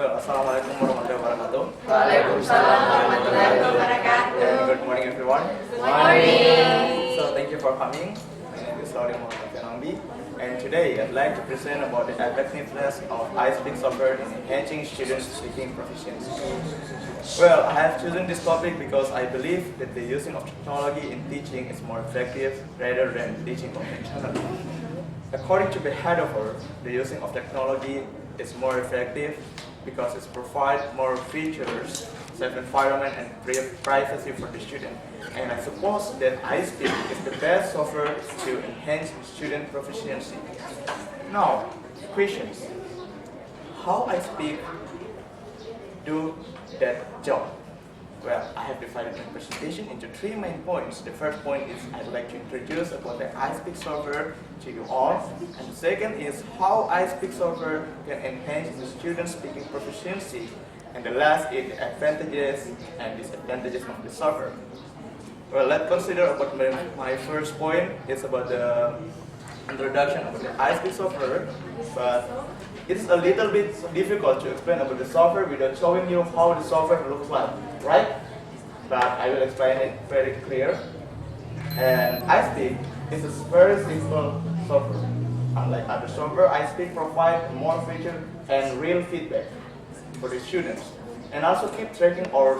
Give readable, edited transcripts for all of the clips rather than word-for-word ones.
Well, Assalamualaikum warahmatullahi wabarakatuh. Waalaikumsalam warahmatullahi wabarakatuh. And good morning, everyone. Good morning. So thank you for coming. My name is Alfian Ombi, and today I'd like to present about the effectiveness of iSpeak software in enhancing students' speaking proficiency. Well, I have chosen this topic because I believe that the using of technology in teaching is more effective rather than teaching conventionally. According to the Behavior, the using of technology is more effective because it provides more features, safe environment, and privacy for the student. And I suppose that iSpeak is the best software to enhance student proficiency. Now, questions. How iSpeak do that job? Well, I have divided my presentation into three main points. The first point is I'd like to introduce about the iSpeak software to you all. And the second is how iSpeak software can enhance the student's speaking proficiency. And the last is the advantages and disadvantages of the software. Well, let's consider about my first point is about the introduction of the iSpeak software. But it is a little bit difficult to explain about the software without showing you how the software looks like, right? But I will explain it very clear. And iSpeak is a very simple software. Unlike other software, iSpeak provides more features and real feedback for the students, and also keep tracking our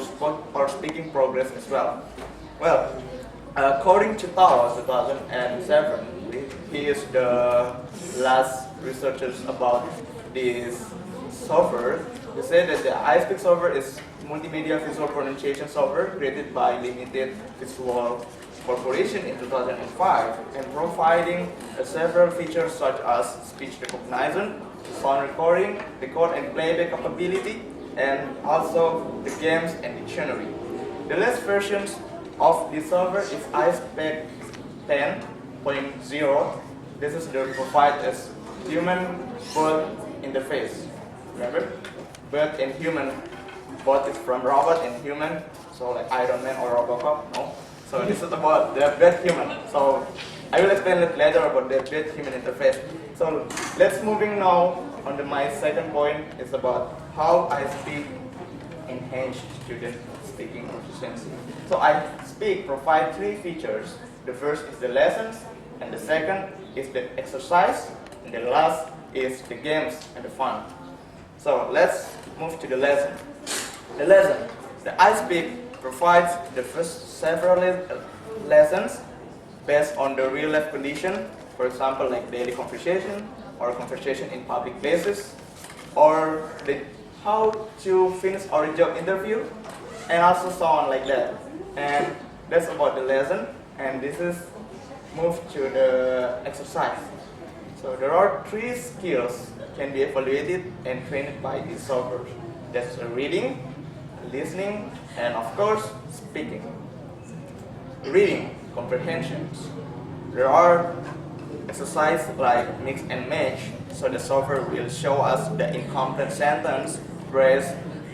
speaking progress as well. Well, according to Tao 2007, he is the last researchers about this software. They say that the iSpeak software is multimedia visual pronunciation software created by Limited Visual Corporation in 2005 and providing several features such as speech recognition, sound recording, record and playback capability, and also the games and dictionary. The latest versions of the software is iSpeak 10.0. This is the provide as human bird interface. Remember? Bird and human. Both is from robot and human. So like Iron Man or Robocop. No. So this is about the bird human. So I will explain it later about the bird human interface. So let's moving now on to my second point is about how iSpeak enhance student speaking proficiency. So iSpeak provide three features. The first is the lessons, and the second is the exercise, and the last is the games and the fun. So let's move to the lesson. The lesson. The iSpeak provides the first several lessons based on the real life condition. For example, like daily conversation or conversation in public places, or how to finish our job interview, and also so on like that. And that's about the lesson. And this is move to the exercise. So there are three skills that can be evaluated and trained by this software. That's reading, listening, and of course speaking. Reading, comprehensions. There are exercises like mix and match. So the software will show us the incomplete sentence, phrase,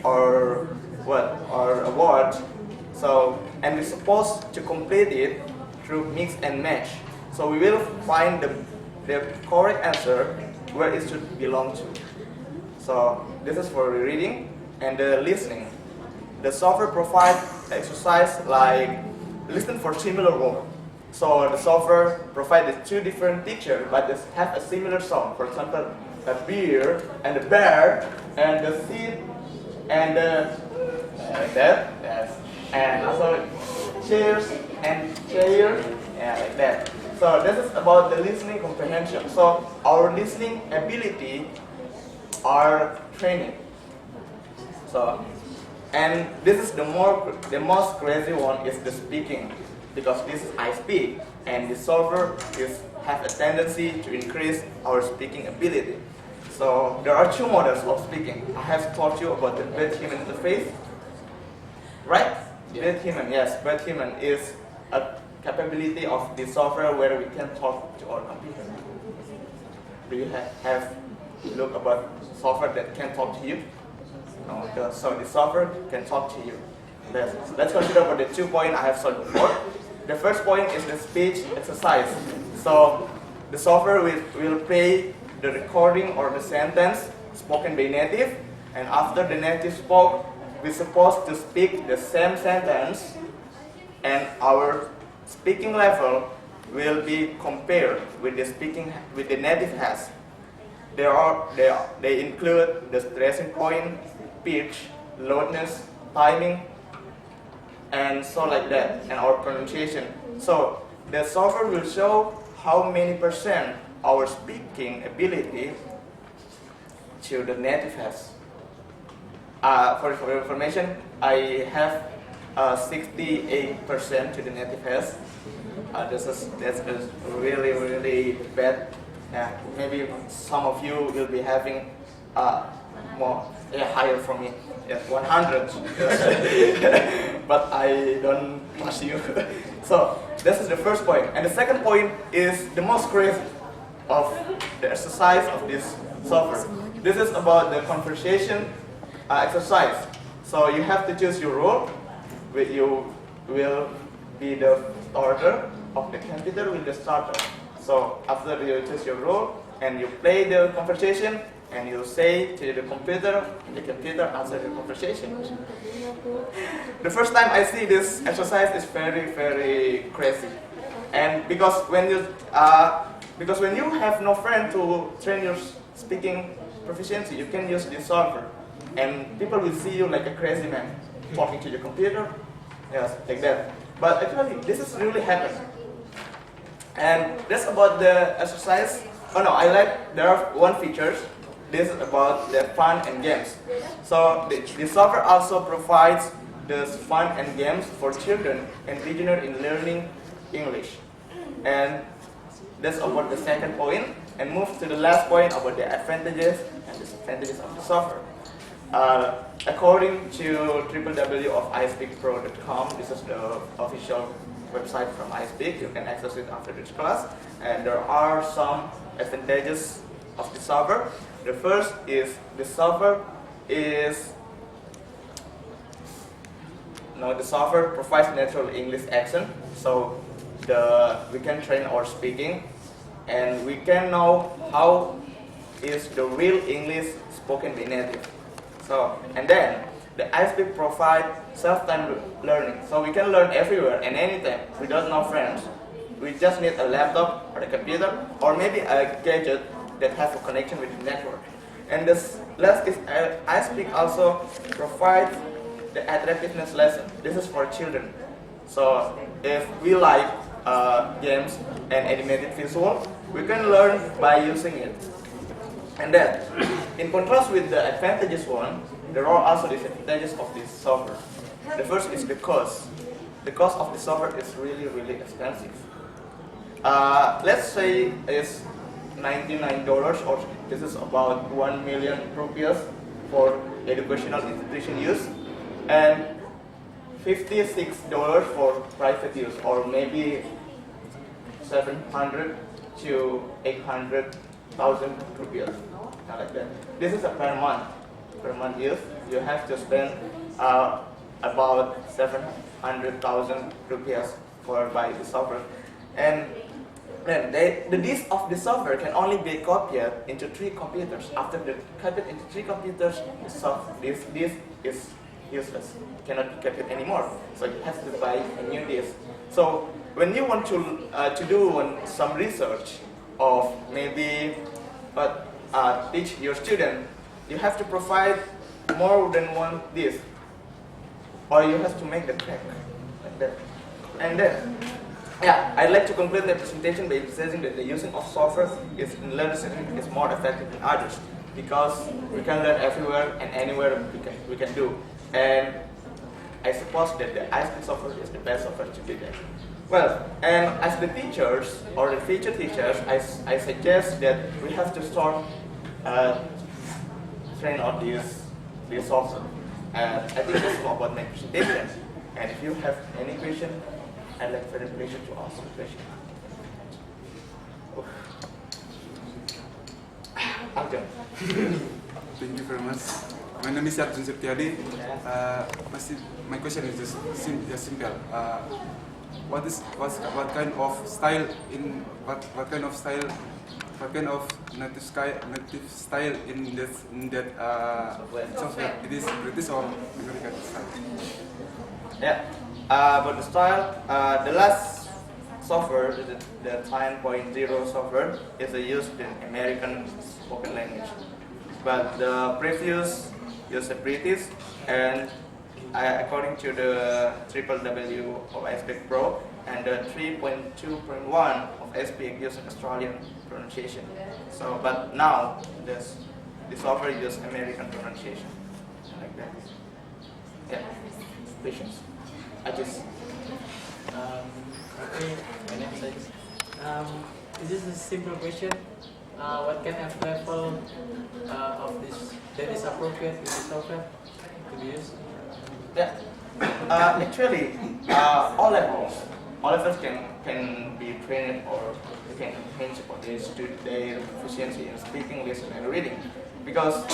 or a word. So and we're supposed to complete it through mix and match. So we will find the correct answer where it should belong to. So this is for the reading and the listening. The software provides exercise like listen for similar word. So the software provided two different pictures but they have a similar sound. For example, a beer and a bear and the seat and the like that. Yes. And also chairs and chair, yeah, like that. So this is about the listening comprehension. So our listening ability are training. So and this is the most crazy one is the speaking, because this is iSpeak and the software have a tendency to increase our speaking ability. So there are two models of speaking. I have taught you about the bird human interface, right? Bird human, yes, bird human is a capability of the software where we can talk to our computer. Do you have look about software that can talk to you? No, so the software can talk to you. Let's consider about the 2 points I have said before. The first point is the speech exercise. So the software will play the recording or the sentence spoken by native, And after the native spoke, we're supposed to speak the same sentence, and our speaking level will be compared with the native has. They include the stressing point, pitch, loudness, timing, and so like that, and our pronunciation. So the software will show how many percent our speaking ability to the native has. For your information, I have 68% to the native has. That's really, really bad. Maybe some of you will be having more higher from me, 100. But I don't trust you. So this is the first point, and the second point is the most crazy of the exercise of this software. This is about the conversation exercise. So you have to choose your role. You will be the starter of the computer with the starter. So after you choose your role and you play the conversation and you say to the computer answer the conversation. The first time I see this exercise is very, very crazy. And because when you have no friend to train your speaking proficiency, you can use this software. And people will see you like a crazy man talking to your computer, yes, like that. But actually, this is really happening. And that's about the exercise. Oh no, there are one features. This is about the fun and games. So the software also provides the fun and games for children and beginners in learning English. And that's about the second point. And move to the last point about the advantages and disadvantages of the software. According to www.ispeakpro.com, this is the official website from iSpeak. You can access it after this class. And there are some advantages of the software. The first is the software provides natural English accent. So we can train our speaking, and we can know how is the real English spoken by native. So, and then the iSpeak provides self-time learning. So we can learn everywhere and anytime without no friends. We just need a laptop or a computer or maybe a gadget that has a connection with the network. And this last is iSpeak also provides the attractiveness lesson. This is for children. So if we like games and animated visual, we can learn by using it. And then, in contrast with the advantages one, there are also disadvantages of this software. The first is the cost. The cost of the software is really, really expensive. Let's say it's $99, or this is about 1 million rupees for educational institution use, and $56 for private use, or maybe 700 to 800,000 rupees, like that. This is a per month. Per month use, you have to spend about 700,000 rupees for buy the software. And then the disk of the software can only be copied into 3 computers. After the copied into 3 computers, this disk is useless, cannot be copied anymore. So you have to buy a new disk. So when you want to do some research of maybe teach your student, you have to provide more than one disk, or you have to make the crack like that. And then, I'd like to conclude the presentation by saying that the using of software in learning setting is more effective than others, because we can learn everywhere and anywhere we can do. And I suppose that the iSpeak software is the best software to do that. Well, and as the teachers or the future teachers, I suggest that we have to start train on this software. And I think that's all about my presentation. And if you have any question, I'd like very pleasure to ask the question. Alfian. Thank you very much. My name is Arjun Septiadi. My question is just simple. What kind of style kind of native style in that software. It is British or American style? Yeah. About the style, the last software, the 10.0 software, is used in American spoken language. But the previous use a British, and according to the www of SPEC Pro and the 3.2.1 of SPEC use an Australian pronunciation. So, but now the software uses American pronunciation, like that. Yeah. Questions? I just. Okay, my name is Ajis. This is a simple question. What kind of level of this that is appropriate with the software to be used? Yeah. Actually, all levels can be trained or can enhance for their proficiency in speaking, listening, and reading. Because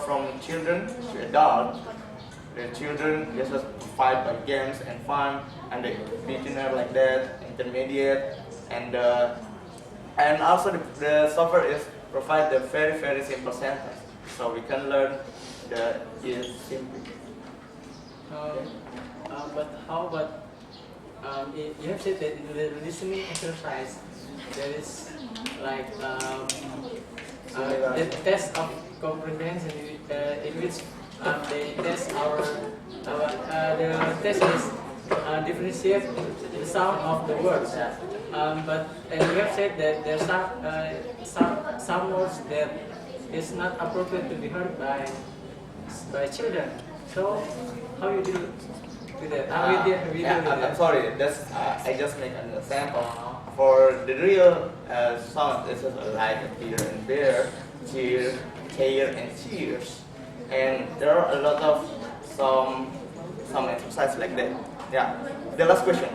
from children to adult, the children just fight by games and fun, and the beginner like that, intermediate, and also the software is provide the very simple sentence, so we can learn the is simple. But how about you have said that in the listening exercise there is like the test of comprehension in which they test the test is differentiate the sound of the words. But you have said that there are some words that is not appropriate to be heard by children. So how you do with that? How we deal with I'm that? sorry, that's I just make an example. For the real sound, it's like a beer and bear, cheer, tear, and cheers. And there are a lot of some exercise like that. Yeah. The last question.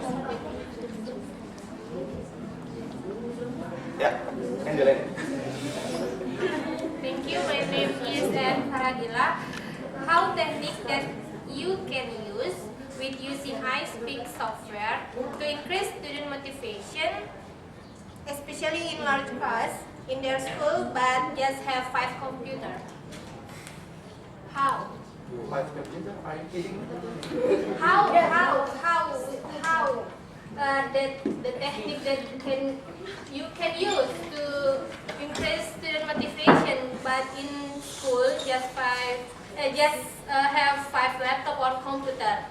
Yeah. Angela. Thank you. My name is Faragila. How techniques that you can use with using high-speed software to increase student motivation, especially in large class in their school, but just have 5 computers? How? 5 computer? Are you kidding me? How the technique that you can use to increase student motivation, but in school just have 5 laptop or computer.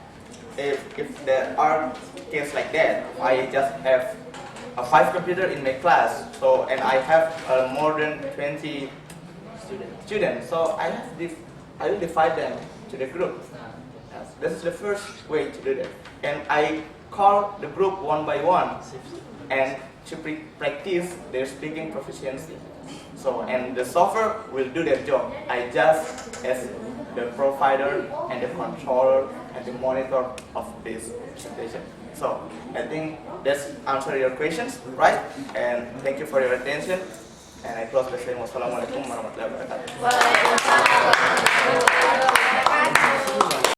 If there are cases like that, I just have a 5 computer in my class, so and I have more than 20 students. So I will divide them to the group. Yes, this is the first way to do that. And I call the group one by one and to practice their speaking proficiency. So, and the software will do their job. I just as the provider and the controller and the monitor of this presentation. So, I think that's answer your questions, right? And thank you for your attention. And I close by saying wassalamualaikum warahmatullahi wabarakatuh. Waalaikumsalam warahmatullahi wabarakatuh.